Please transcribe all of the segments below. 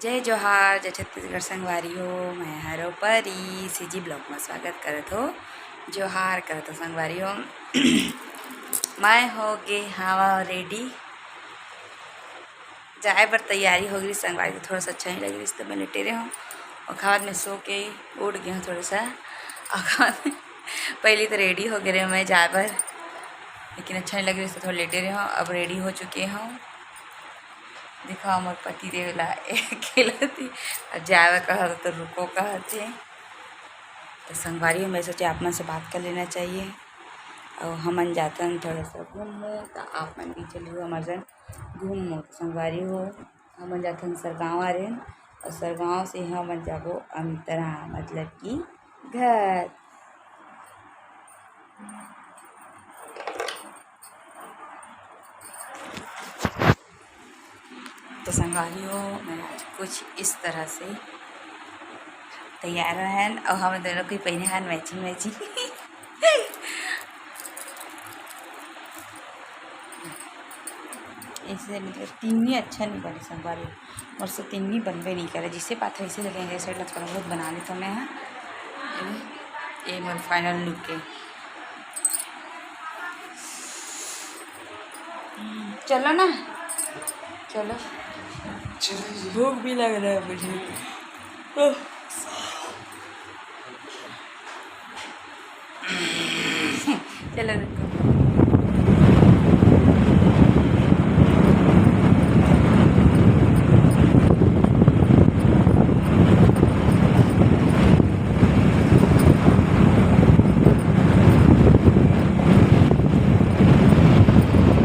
जय जोहार जय छत्तीसगढ़ संगवारी हो। मैं हरो परी सीजी ब्लॉग में स्वागत करत हो। जोहार करत हो संगवारी हो। मैं हो गे हवा रेडी जाए पर तैयारी हो गई संगवारी। थोड़ा सा अच्छा नहीं लग रही तो मैं लेटे रहे हूँ और खाद में सो के उठ गई हूँ थोड़ा सा। और पहले तो रेडी हो गए मैं जाए पर, लेकिन अच्छा नहीं लग रही तो थोड़ा लेटे रहे हूँ। अब रेडी हो चुके हूँ। दिखाओ मोर पति देवला खेलती और जावे कहा तो रुको कहते। तो संगवारी मैं सोचे आप मन से बात कर लेना चाहिए और हमन जातन थोड़ा सा घूमो तो आप मन भी चलिए हमारे जन घूमो। तो संगवारी हो हमन जातन सरगाँव आ रहे और सरगाँव से हमन जाबो अमितरा मतलब कि घर। तो संगवारी हो मैं आज कुछ इस तरह से तैयार हैं और हम दोनों को पहने हैं मैचिंग मैचिंग। ऐसे मतलब तिन्नी अच्छा नहीं बने संगवारी और से तिन्नी बनबे नहीं करे जिससे पाथर ऐसे लगेंगे साइड थोड़ा बहुत बना लेता मैं। ये मेरा फाइनल लुक है। चलो ना चलो, भूख भी लग रहा है मुझे। चलो रुको।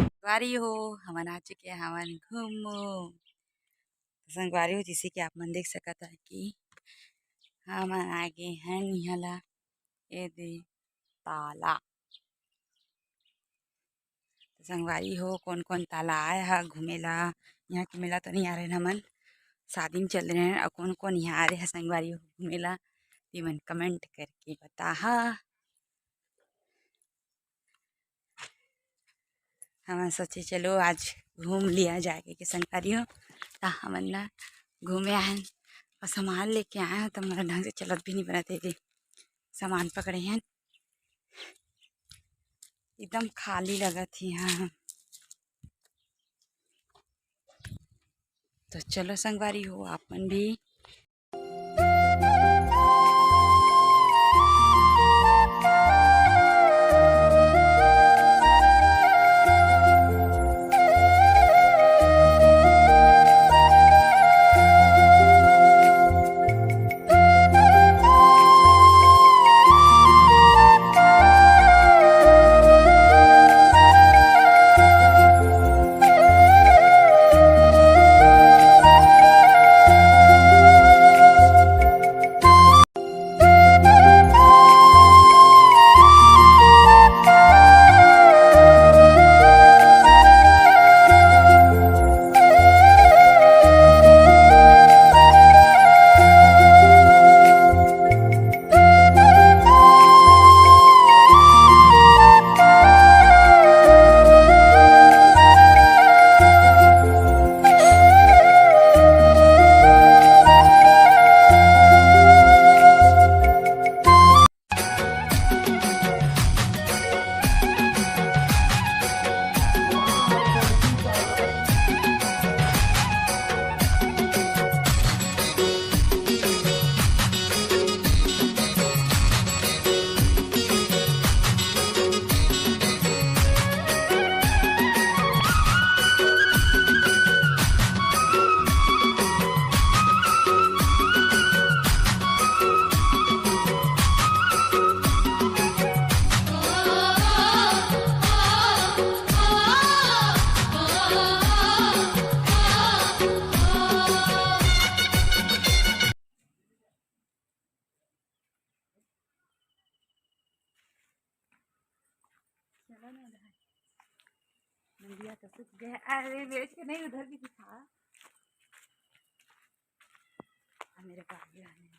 संगवारी हो हमन आ चुके हैं हमन घूमो। संगवारी हो जैसे कि आप मन देख सकता है कि हमन आगे हैं यहाँ ला ये दे ताला। संगवारी हो कौन कौन ताला आया है घूमेला। यहाँ के मेला तो नहीं आ रहे हमन, शादी में चल रहे हैं। और कौन कौन यहाँ आ रहे हैं संगवारी हो घूमेला ये मन कमेंट करके बता। हम सोचे चलो आज घूम लिया जाएगा कि संगवारी हो। तो हमन ना घूमे आए और सामान लेके आए हैं तो हमारा ढंग से चलत भी नहीं बना थे। सामान पकड़े हैं एकदम खाली लगा थी यहाँ। तो चलो संगवारी हो आप मन भी। चलो ना उधर नदिया तो सूख गया। अरे बेच के नहीं उधर भी दिखा मेरे गाड़ी आने में।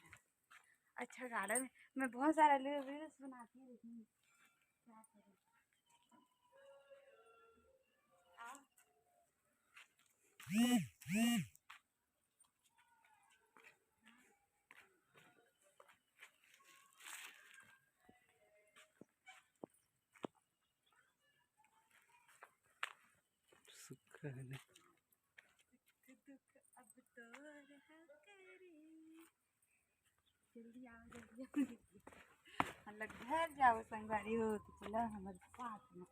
अच्छा गार्डन में बहुत सारा रील्स बनाती हूँ लेकिन क्या करूँ। कहने दुख अब तो रहा करे, जल्दी आओ जल्दी आओ, हम लोग घर जाओ संगवारी हो तो चला हमारे साथ में।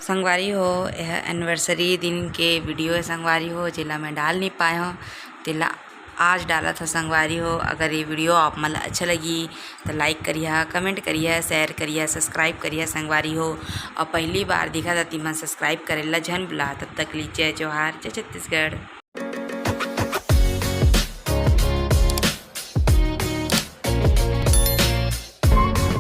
संगवारी हो यह एनिवर्सरी दिन के वीडियो है संगवारी हो, जिला मैं डाल नहीं पाया हूँ तिला आज डाला था संगवारी हो। अगर ये वीडियो आप मतलब अच्छा लगी तो लाइक करिए, कमेंट करिए, शेयर करिए, सब्सक्राइब करिए संगवारी हो। और पहली बार दिखा था तिमन सब्सक्राइब करेला झन बुला, तब तक लीजिए जोहार, जय छत्तीसगढ़।